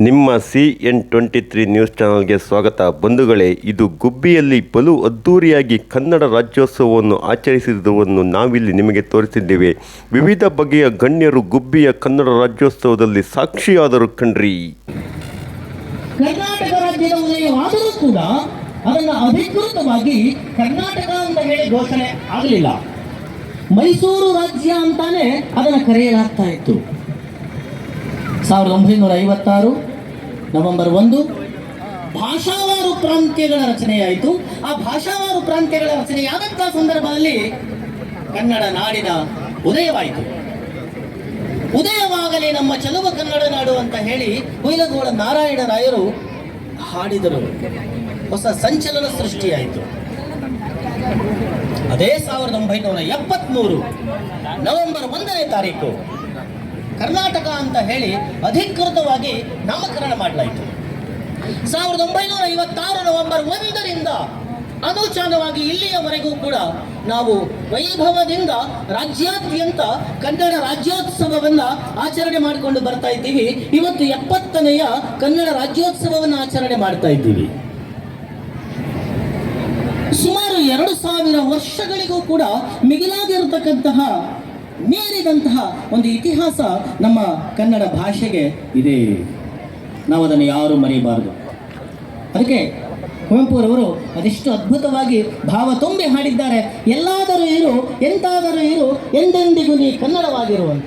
ನಿಮ್ಮ CN23 news ಚಾನಲ್ಗೆ ಸ್ವಾಗತ. ಬಂಧುಗಳೇ, ಇದು ಗುಬ್ಬಿಯಲ್ಲಿ ಬಲು ಅದ್ಧೂರಿಯಾಗಿ ಕನ್ನಡ ರಾಜ್ಯೋತ್ಸವವನ್ನು ಆಚರಿಸಿರುವುದನ್ನು ನಾವಿಲ್ಲಿ ನಿಮಗೆ ತೋರಿಸಿದ್ದೇವೆ. ವಿವಿಧ ಬಗೆಯ ಗಣ್ಯರು ಗುಬ್ಬಿಯ ಕನ್ನಡ ರಾಜ್ಯೋತ್ಸವದಲ್ಲಿ ಸಾಕ್ಷಿಯಾದರು ಕಣ್ರಿ. ಕರ್ನಾಟಕ ರಾಜ್ಯದ ಉದಯವಾದರೂ ಕೂಡ ಅದನ್ನು ಅಧಿಕೃತವಾಗಿ ಕರ್ನಾಟಕ ಅಂತ ಹೇಳಿ ಘೋಷಣೆ ಆಗಲಿಲ್ಲ. ಮೈಸೂರು ರಾಜ್ಯ ಅಂತಾನೆ ಅದನ್ನು ಕರೆಯಲಾಗ್ತಾ ಇತ್ತು. 1956 ನವೆಂಬರ್ 1 ಭಾಷಾವಾರು ಪ್ರಾಂತ್ಯಗಳ ರಚನೆಯಾಯಿತು. ಆ ಭಾಷಾವಾರು ಪ್ರಾಂತ್ಯಗಳ ರಚನೆಯಾದಂಥ ಸಂದರ್ಭದಲ್ಲಿ ಕನ್ನಡ ನಾಡಿನ ಉದಯವಾಯಿತು. ಉದಯವಾಗಲಿ ನಮ್ಮ ಚೆಲುವ ಕನ್ನಡ ನಾಡು ಅಂತ ಹೇಳಿ ಹುಯಿಲಗೋಳ ನಾರಾಯಣರಾಯರು ಹಾಡಿದರು. ಹೊಸ ಸಂಚಲನ ಸೃಷ್ಟಿಯಾಯಿತು. ಅದೇ 1973 ನವೆಂಬರ್ 1ನೇ ತಾರೀಕು ಕರ್ನಾಟಕ ಅಂತ ಹೇಳಿ ಅಧಿಕೃತವಾಗಿ ನಾಮಕರಣ ಮಾಡಲಾಯಿತು. 1956 ನವೆಂಬರ್ 1ರಿಂದ ಅನುಚಾನವಾಗಿ ಇಲ್ಲಿಯವರೆಗೂ ಕೂಡ ನಾವು ವೈಭವದಿಂದ ರಾಜ್ಯಾದ್ಯಂತ ಕನ್ನಡ ರಾಜ್ಯೋತ್ಸವವನ್ನು ಆಚರಣೆ ಮಾಡಿಕೊಂಡು ಬರ್ತಾ ಇದ್ದೀವಿ. ಇವತ್ತು 70ನೆಯ ಕನ್ನಡ ರಾಜ್ಯೋತ್ಸವವನ್ನು ಆಚರಣೆ ಮಾಡ್ತಾ ಇದ್ದೀವಿ. ಸುಮಾರು 2000 ವರ್ಷಗಳಿಗೂ ಕೂಡ ಮಿಗಿಲಾಗಿರತಕ್ಕಂತಹ ಮೀರಿದಂತಹ ಒಂದು ಇತಿಹಾಸ ನಮ್ಮ ಕನ್ನಡ ಭಾಷೆಗೆ ಇದೆ. ನಾವು ಅದನ್ನು ಯಾರೂ ಮರೆಯಬಾರದು. ಅದಕ್ಕೆ ಕುವೆಂಪುರವರು ಅದೆಷ್ಟು ಅದ್ಭುತವಾಗಿ ಭಾವ ತುಂಬಿ ಹಾಡಿದ್ದಾರೆ. ಎಲ್ಲಾದರೂ ಇರು, ಎಂತಾದರೂ ಇರು, ಎಂದೆಂದಿಗೂ ನೀ ಕನ್ನಡವಾಗಿರುವಂತ.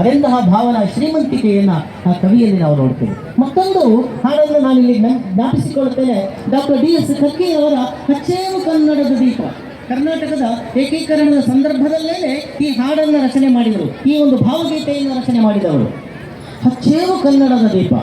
ಅದೆಂತಹ ಭಾವನಾ ಶ್ರೀಮಂತಿಕೆಯನ್ನು ಆ ಕವಿಯಲ್ಲಿ ನಾವು ನೋಡ್ತೇವೆ. ಮತ್ತೊಂದು ಹಾಡನ್ನು ನಾನಿಲ್ಲಿ ಜ್ಞಾಪಿಸಿಕೊಳ್ಳುತ್ತೇನೆ. ಡಾಕ್ಟರ್ DS ಕರ್ಕಿ ಅವರ ಹಚ್ಚೇವು ಕನ್ನಡದ ದೀಪ. ಕರ್ನಾಟಕದ ಏಕೀಕರಣದ ಸಂದರ್ಭದಲ್ಲೇ ಈ ಹಾಡನ್ನು ರಚನೆ ಮಾಡಿದರು. ಈ ಒಂದು ಭಾವಗೀತೆಯನ್ನು ರಚನೆ ಮಾಡಿದವರು. ಹಚ್ಚೇವು ಕನ್ನಡದ ದೀಪ.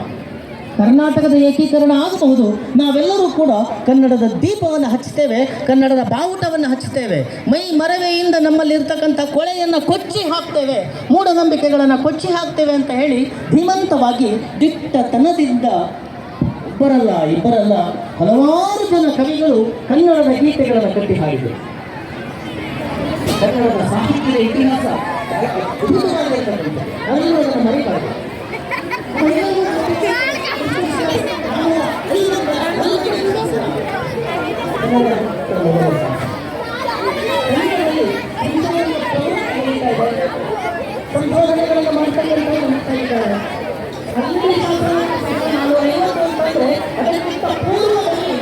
ಕರ್ನಾಟಕದ ಏಕೀಕರಣ ಆಗಬಹುದು, ನಾವೆಲ್ಲರೂ ಕೂಡ ಕನ್ನಡದ ದೀಪವನ್ನು ಹಚ್ಚುತ್ತೇವೆ, ಕನ್ನಡದ ಬಾವುಟವನ್ನು ಹಚ್ಚುತ್ತೇವೆ. ಮೈ ಮರವೆಯಿಂದ ನಮ್ಮಲ್ಲಿರ್ತಕ್ಕಂಥ ಕೊಳೆಯನ್ನು ಕೊಚ್ಚಿ ಹಾಕ್ತೇವೆ, ಮೂಢನಂಬಿಕೆಗಳನ್ನು ಕೊಚ್ಚಿ ಹಾಕ್ತೇವೆ ಅಂತ ಹೇಳಿ ಧೀಮಂತವಾಗಿ ದಿಟ್ಟತನದಿಂದ ಒಬ್ಬರಲ್ಲ ಇಬ್ಬರಲ್ಲ ಹಲವಾರು ಜನ ಕವಿಗಳು ಕನ್ನಡದ ಗೀತೆಗಳನ್ನು ಕಟ್ಟಿ ಹಾಡಿದರು. ಕನ್ನಡದ ಸಾಹಿತ್ಯದ ಇತಿಹಾಸ ಅದನ್ನು ಮರೆಯಬಾರದು. ಸಂಶೋಧನೆಗಳನ್ನು ಮಾಡ್ತಾರೆ. ಅದಕ್ಕಿಂತ ಪೂರ್ವದಲ್ಲಿ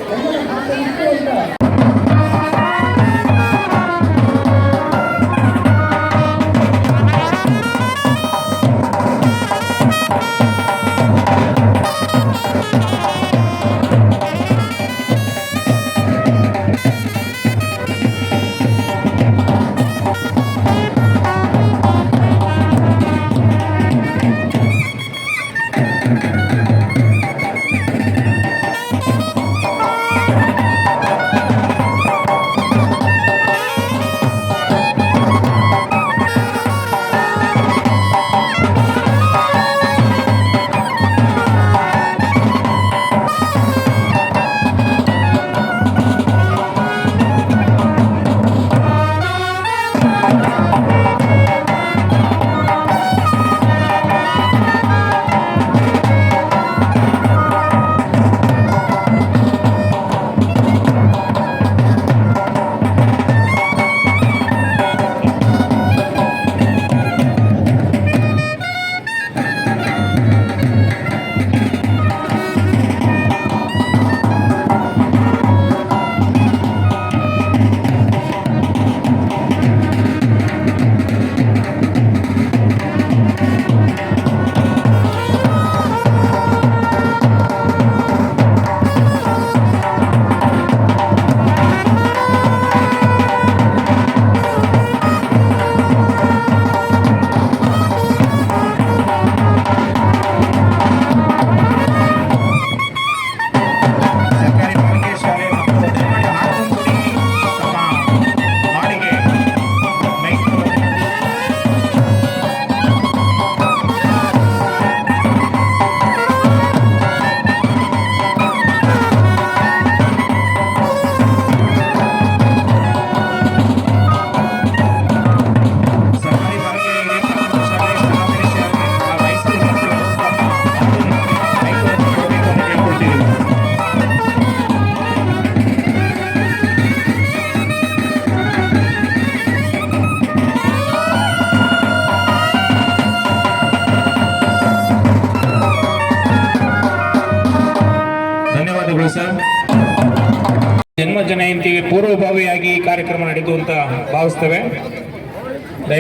ಕನ್ನಡ ಭಾಷೆ ಇತ್ತು ಅಂತ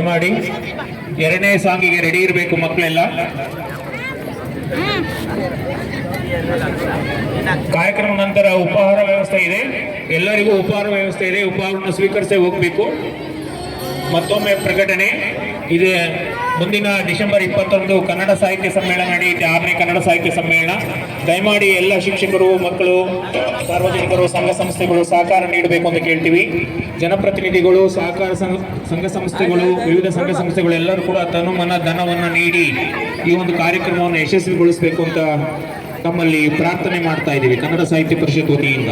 ದಯಮಾಡಿ 2ನೇ ಸಾಂಗಿಗೆ ರೆಡಿ ಇರಬೇಕು ಮಕ್ಕಳೆಲ್ಲ. ಕಾರ್ಯಕ್ರಮ ನಂತರ ಉಪಹಾರ ವ್ಯವಸ್ಥೆ ಇದೆ, ಎಲ್ಲರಿಗೂ ಉಪಹಾರ ವ್ಯವಸ್ಥೆ ಇದೆ, ಉಪಹಾರವನ್ನು ಸ್ವೀಕರಿಸೇ ಹೋಗಬೇಕು. ಮತ್ತೊಮ್ಮೆ ಪ್ರಕಟಣೆ ಇದೆ, ಮುಂದಿನ ಡಿಸೆಂಬರ್ 21 ಕನ್ನಡ ಸಾಹಿತ್ಯ ಸಮ್ಮೇಳನ ನಡೆಯುತ್ತೆ, 6ನೇ ಕನ್ನಡ ಸಾಹಿತ್ಯ ಸಮ್ಮೇಳನ. ದಯಮಾಡಿ ಎಲ್ಲ ಶಿಕ್ಷಕರು, ಮಕ್ಕಳು, ಸಾರ್ವಜನಿಕರು, ಸಂಘ ಸಂಸ್ಥೆಗಳು ಸಹಕಾರ ನೀಡಬೇಕು ಅಂತ ಕೇಳ್ತೀವಿ. ಜನಪ್ರತಿನಿಧಿಗಳು, ಸಹಕಾರ ಸಂಘ ಸಂಸ್ಥೆಗಳು, ವಿವಿಧ ಸಂಘ ಸಂಸ್ಥೆಗಳು ಎಲ್ಲರೂ ಕೂಡ ತನುಮನ ಧನವನ್ನು ನೀಡಿ ಈ ಒಂದು ಕಾರ್ಯಕ್ರಮವನ್ನು ಯಶಸ್ವಿಗೊಳಿಸಬೇಕು ಅಂತ ತಮ್ಮಲ್ಲಿ ಪ್ರಾರ್ಥನೆ ಮಾಡ್ತಾ ಇದ್ದೀವಿ ಕನ್ನಡ ಸಾಹಿತ್ಯ ಪರಿಷತ್ ವತಿಯಿಂದ.